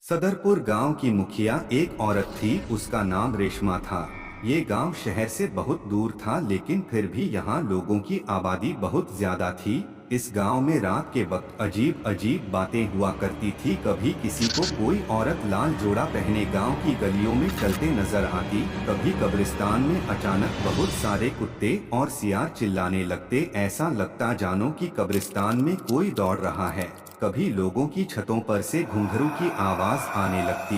सदरपुर गांव की मुखिया एक औरत थी, उसका नाम रेशमा था। ये गांव शहर से बहुत दूर था, लेकिन फिर भी यहाँ लोगों की आबादी बहुत ज्यादा थी। इस गांव में रात के वक्त अजीब अजीब बातें हुआ करती थी। कभी किसी को कोई औरत लाल जोड़ा पहने गांव की गलियों में चलते नजर आती, कभी कब्रिस्तान में अचानक बहुत सारे कुत्ते और सियार चिल्लाने लगते। ऐसा लगता जानो कि कब्रिस्तान में कोई दौड़ रहा है। कभी लोगों की छतों पर से घुंघरू की आवाज आने लगती।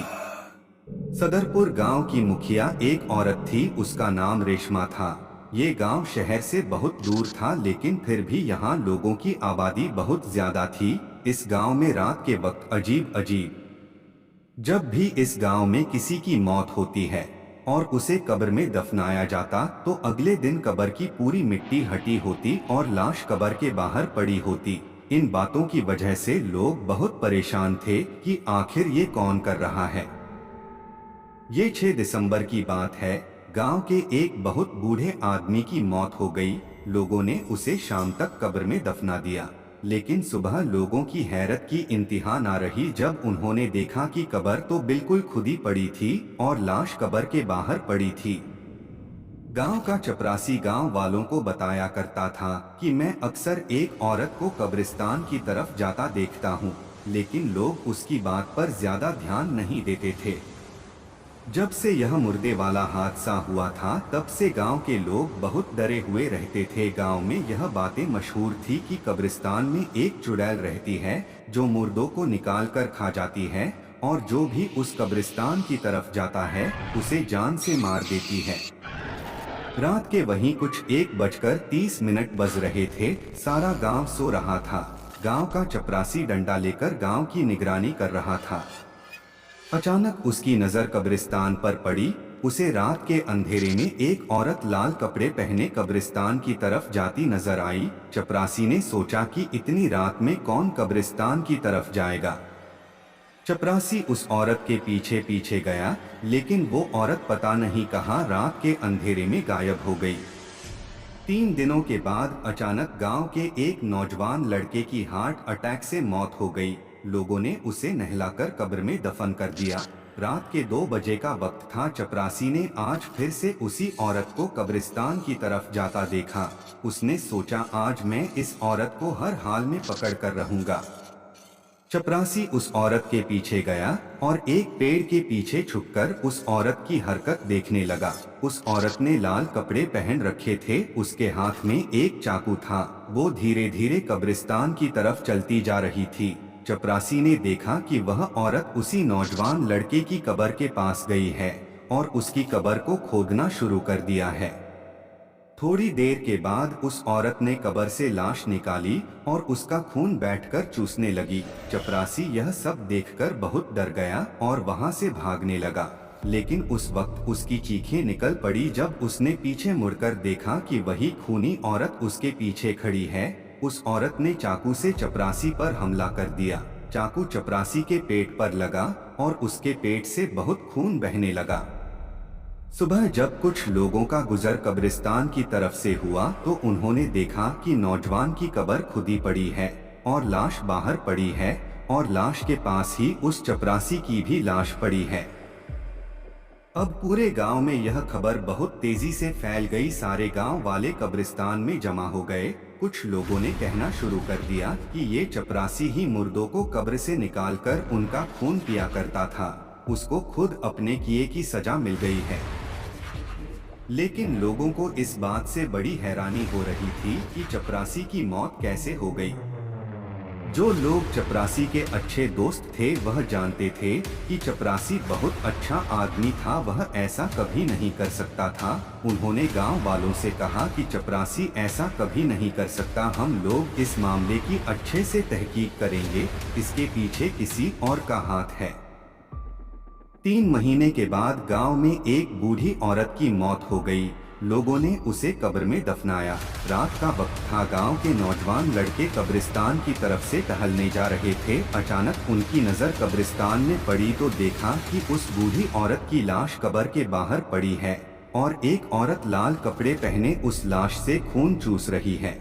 सदरपुर गांव की मुखिया एक औरत थी, उसका नाम रेशमा था। ये गांव शहर से बहुत दूर था, लेकिन फिर भी यहाँ लोगों की आबादी बहुत ज्यादा थी। इस गांव में रात के वक्त अजीब अजीब जब भी इस गांव में किसी की मौत होती है और उसे कब्र में दफनाया जाता, तो अगले दिन कब्र की पूरी मिट्टी हटी होती और लाश कब्र के बाहर पड़ी होती। इन बातों की वजह से लोग बहुत परेशान थे कि आखिर ये कौन कर रहा है। ये 6 दिसंबर की बात है। गांव के एक बहुत बूढ़े आदमी की मौत हो गई। लोगों ने उसे शाम तक कब्र में दफना दिया, लेकिन सुबह लोगों की हैरत की इंतहा ना रही जब उन्होंने देखा कि कब्र तो बिल्कुल खुदी पड़ी थी और लाश कब्र के बाहर पड़ी थी। गांव का चपरासी गांव वालों को बताया करता था कि मैं अक्सर एक औरत को कब्रिस्तान की तरफ जाता देखता हूँ, लेकिन लोग उसकी बात पर ज्यादा ध्यान नहीं देते थे। जब से यह मुर्दे वाला हादसा हुआ था, तब से गांव के लोग बहुत डरे हुए रहते थे। गांव में यह बातें मशहूर थी कि कब्रिस्तान में एक चुड़ैल रहती है जो मुर्दों को निकाल कर खा जाती है, और जो भी उस कब्रिस्तान की तरफ जाता है उसे जान से मार देती है। रात के वहीं कुछ 1:30 बज रहे थे। सारा गांव सो रहा था। गांव का चपरासी डंडा लेकर गांव की निगरानी कर रहा था। अचानक उसकी नजर कब्रिस्तान पर पड़ी। उसे रात के अंधेरे में एक औरत लाल कपड़े पहने कब्रिस्तान की तरफ जाती नजर आई। चपरासी ने सोचा कि इतनी रात में कौन कब्रिस्तान की तरफ जाएगा। चपरासी उस औरत के पीछे पीछे गया, लेकिन वो औरत पता नहीं कहाँ रात के अंधेरे में गायब हो गई। 3 दिनों के बाद अचानक गांव के एक नौजवान लड़के की हार्ट अटैक से मौत हो गई। लोगों ने उसे नहलाकर कब्र में दफन कर दिया। रात के 2 बजे का वक्त था। चपरासी ने आज फिर से उसी औरत को कब्रिस्तान की तरफ जाता देखा। उसने सोचा, आज मैं इस औरत को हर हाल में पकड़ कर रहूंगा। चपरासी उस औरत के पीछे गया और एक पेड़ के पीछे छुपकर उस औरत की हरकत देखने लगा। उस औरत ने लाल कपड़े पहन रखे थे, उसके हाथ में एक चाकू था। वो धीरे धीरे कब्रिस्तान की तरफ चलती जा रही थी। चपरासी ने देखा कि वह औरत उसी नौजवान लड़के की कब्र के पास गई है और उसकी कब्र को खोदना शुरू कर दिया है। थोड़ी देर के बाद उस औरत ने कब्र से लाश निकाली और उसका खून बैठकर चूसने लगी। चपरासी यह सब देखकर बहुत डर गया और वहां से भागने लगा, लेकिन उस वक्त उसकी चीखें निकल पड़ी जब उसने पीछे मुड़कर देखा कि वही खूनी औरत उसके पीछे खड़ी है। उस औरत ने चाकू से चपरासी पर हमला कर दिया। चाकू चपरासी के पेट पर लगा और उसके पेट से बहुत खून बहने लगा। सुबह जब कुछ लोगों का गुजर कब्रिस्तान की तरफ से हुआ, तो उन्होंने देखा कि नौजवान की कब्र खुदी पड़ी है और लाश बाहर पड़ी है, और लाश के पास ही उस चपरासी की भी लाश पड़ी है। अब पूरे गांव में यह खबर बहुत तेजी से फैल गई। सारे गांव वाले कब्रिस्तान में जमा हो गए। कुछ लोगों ने कहना शुरू कर दिया कि ये चपरासी ही मुर्दों को कब्र से निकालकर उनका खून पिया करता था। उसको खुद अपने किए की सजा मिल गई है। लेकिन लोगों को इस बात से बड़ी हैरानी हो रही थी कि चपरासी की मौत कैसे हो गई। जो लोग चपरासी के अच्छे दोस्त थे वह जानते थे कि चपरासी बहुत अच्छा आदमी था, वह ऐसा कभी नहीं कर सकता था। उन्होंने गांव वालों से कहा कि चपरासी ऐसा कभी नहीं कर सकता, हम लोग इस मामले की अच्छे से तहकीक करेंगे, इसके पीछे किसी और का हाथ है। 3 महीने के बाद गांव में एक बूढ़ी औरत की मौत हो गई। लोगों ने उसे कब्र में दफनाया। रात का वक्त था। गांव के नौजवान लड़के कब्रिस्तान की तरफ से टहलने जा रहे थे। अचानक उनकी नजर कब्रिस्तान में पड़ी तो देखा कि उस बूढ़ी औरत की लाश कब्र के बाहर पड़ी है और एक औरत लाल कपड़े पहने उस लाश से खून चूस रही है।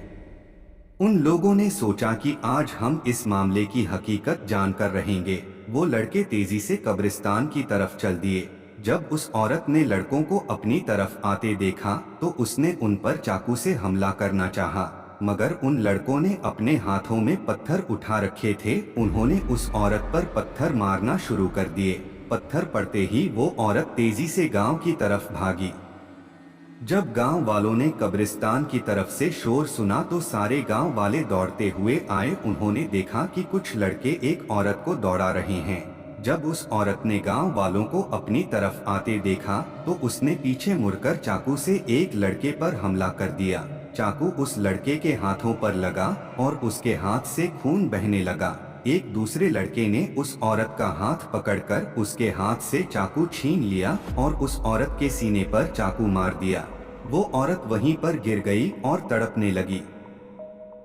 उन लोगों ने सोचा कि आज हम इस मामले की हकीकत जानकर रहेंगे। वो लड़के तेजी से कब्रिस्तान की तरफ चल दिए। जब उस औरत ने लड़कों को अपनी तरफ आते देखा तो उसने उन पर चाकू से हमला करना चाहा, मगर उन लड़कों ने अपने हाथों में पत्थर उठा रखे थे। उन्होंने उस औरत पर पत्थर मारना शुरू कर दिए। पत्थर पड़ते ही वो औरत तेजी से गांव की तरफ भागी। जब गांव वालों ने कब्रिस्तान की तरफ से शोर सुना तो सारे गांव वाले दौड़ते हुए आए। उन्होंने देखा कि कुछ लड़के एक औरत को दौड़ा रहे हैं। जब उस औरत ने गांव वालों को अपनी तरफ आते देखा तो उसने पीछे मुड़कर चाकू से एक लड़के पर हमला कर दिया। चाकू उस लड़के के हाथों पर लगा और उसके हाथ से खून बहने लगा। एक दूसरे लड़के ने उस औरत का हाथ पकड़कर उसके हाथ से चाकू छीन लिया और उस औरत के सीने पर चाकू मार दिया। वो औरत वहीं पर गिर गई और तड़पने लगी।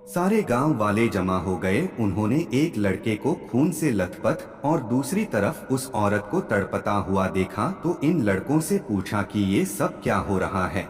सारे गांव वाले जमा हो गए। उन्होंने एक लड़के को खून से लथपथ और दूसरी तरफ उस औरत को तड़पता हुआ देखा तो इन लड़कों से पूछा कि ये सब क्या हो रहा है।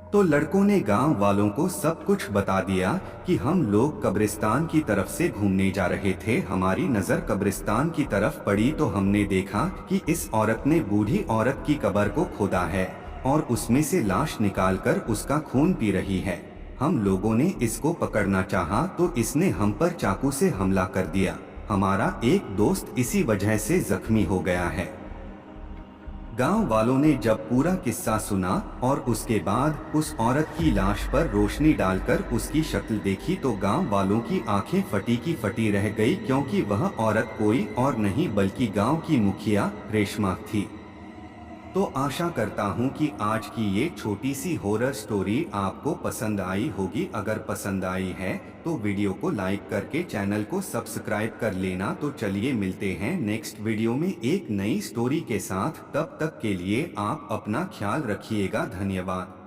तो लड़कों ने गांव वालों को सब कुछ बता दिया कि हम लोग कब्रिस्तान की तरफ से घूमने जा रहे थे। हमारी नजर कब्रिस्तान की तरफ पड़ी तो हमने देखा कि इस औरत ने बूढ़ी औरत की कब्र को खोदा है और उसमें से लाश निकालकर उसका खून पी रही है। हम लोगों ने इसको पकड़ना चाहा तो इसने हम पर चाकू से हमला कर दिया। हमारा एक दोस्त इसी वजह से जख्मी हो गया है। गांव वालों ने जब पूरा किस्सा सुना और उसके बाद उस औरत की लाश पर रोशनी डालकर उसकी शक्ल देखी तो गांव वालों की आंखें फटी की फटी रह गई, क्योंकि वह औरत कोई और नहीं बल्कि गांव की मुखिया रेशमा थी। तो आशा करता हूं कि आज की ये छोटी सी हॉरर स्टोरी आपको पसंद आई होगी। अगर पसंद आई है तो वीडियो को लाइक करके चैनल को सब्सक्राइब कर लेना। तो चलिए मिलते हैं नेक्स्ट वीडियो में एक नई स्टोरी के साथ। तब तक के लिए आप अपना ख्याल रखिएगा। धन्यवाद।